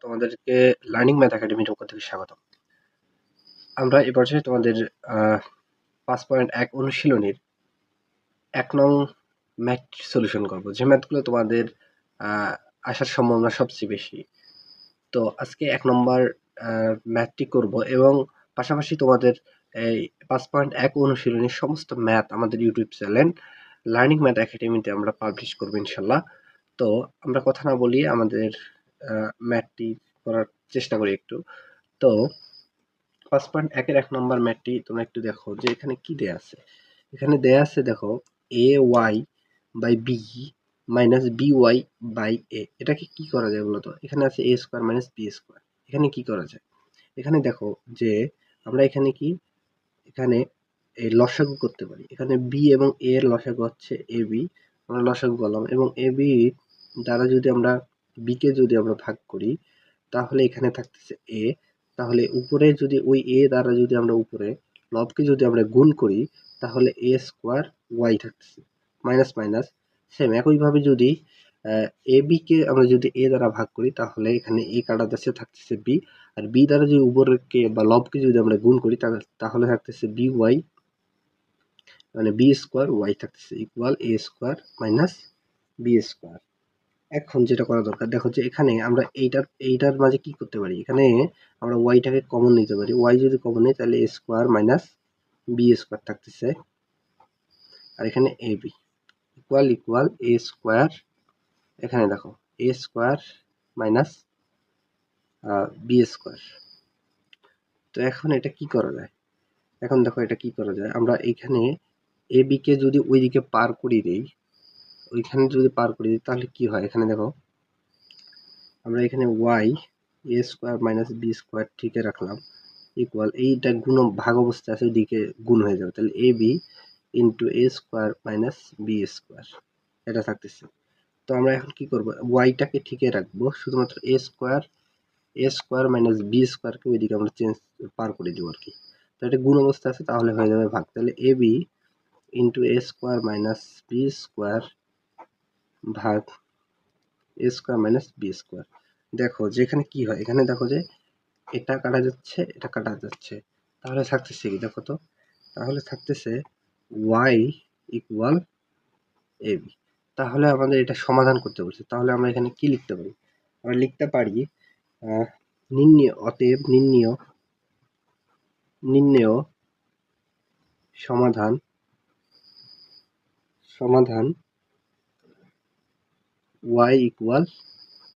তোমাদেরকে learning math একাডেমির পক্ষ থেকে স্বাগতম। আমরা এ পর্যায়ে তোমাদের 5.1 অনুশীলনীর 1 নং ম্যাথ সলিউশন করব, যে ম্যাথগুলো তোমাদের আসার সম্ভাবনা সবচেয়ে বেশি। তো আজকে 1 নম্বর ম্যাথটি করব এবং পাশাপাশি তোমাদের এই 5.1 অনুশীলনীর সমস্ত ম্যাথ আমাদের ইউটিউব চ্যানেল লার্নিং ম্যাথ একাডেমিতে আমরা পাবলিশ করব ইনশাল্লাহ। তো আমরা কথা না বলিয়ে আমাদের ম্যাথটি করার চেষ্টা করি একটু। তো 5.1 এর 1 নম্বর ম্যাথটি তোমরা একটু দেখো যে এখানে কি দেয়া আছে। এখানে দেয়া আছে দেখো ay by b minus by by a। এটাকে কি করা যায় বলতো? এখানে আছে a square minus b square. এখানে কি করা যায়? এখানে দেখো যে আমরা এখানে কি এখানে এই লসাগু করতে পারি। এখানে b এবং a এর লসাগু হচ্ছে ab, আমরা লসাগু করলাম এবং ab দ্বারা যদি আমরা b কে যদি আমরা ভাগ করি তাহলে এখানে থাকতেছে a। তাহলে উপরে যদি ওই a দ্বারা যদি আমরা উপরে লবকে যদি আমরা গুণ করি তাহলে a স্কয়ার y থাকতেছে, মাইনাস মাইনাস সেম একইভাবে যদি ab কে আমরা যদি a দ্বারা ভাগ করি তাহলে এখানে a কাটা যাচ্ছে, থাকতেছে b, আর b দ্বারা যদি উপরকে বা লবকে যদি আমরা গুণ করি তাহলে থাকতেছে by, মানে b স্কয়ার y থাকতেছে equal a square minus b square. এখন যেটা করা দরকার দেখো যে এখানে আমরা এইটার মাঝে কি করতে পারি, এখানে আমরা ওয়াইটাকে কমন নিতে পারি। ওয়াই যদি কমন নেই তাহলে এ স্কোয়ার মাইনাস বি স্কোয়ার থাকতেছে, আর এখানে A B equal A square, এখানে দেখো এ স্কোয়ার মাইনাস বি স্কোয়ার। তো এখন এটা কি করা যায়? এখন দেখো এটা কি করা যায়, আমরা এখানে এ বি কে যদি ওইদিকে পার করিয়ে দিই, ওইখানে যদি পার করিয়ে দিই তাহলে কি হয়? এখানে দেখো আমরা এখানে Y A square minus B square ঠিকই রাখলাম ইকুয়াল এইটা গুণ ভাগ অবস্থা আছে ওইদিকে গুণ হয়ে যাবে, তাহলে A B into A square minus B square এটা থাকতেছে। তো আমরা এখন কি করবো, ওয়াইটাকে ঠিকই রাখবো, শুধুমাত্র এ স্কোয়ার মাইনাস বি স্কোয়ারকে ওইদিকে আমরা পার করে দেবো আর কি। তো এটা গুণ অবস্থা আছে তাহলে হয়ে যাবে ভাগ, তাহলে A B into A square minus B square ভাগ এ স্কোয়ার মাইনাস বি স্কোয়ার। দেখো যে এখানে কি হয়, এখানে দেখো যে এটা কাটা যাচ্ছে এটা কাটা যাচ্ছে, তাহলে থাকতেছে কি দেখো তো, তাহলে থাকতেছে y ইকুয়াল এ বি। তাহলে আমাদের এটা সমাধান করতে বলছে, তাহলে আমরা এখানে কি লিখতে পারি? আমরা লিখতে পারি অতএব নির্ণেয় সমাধান y ইকুয়াল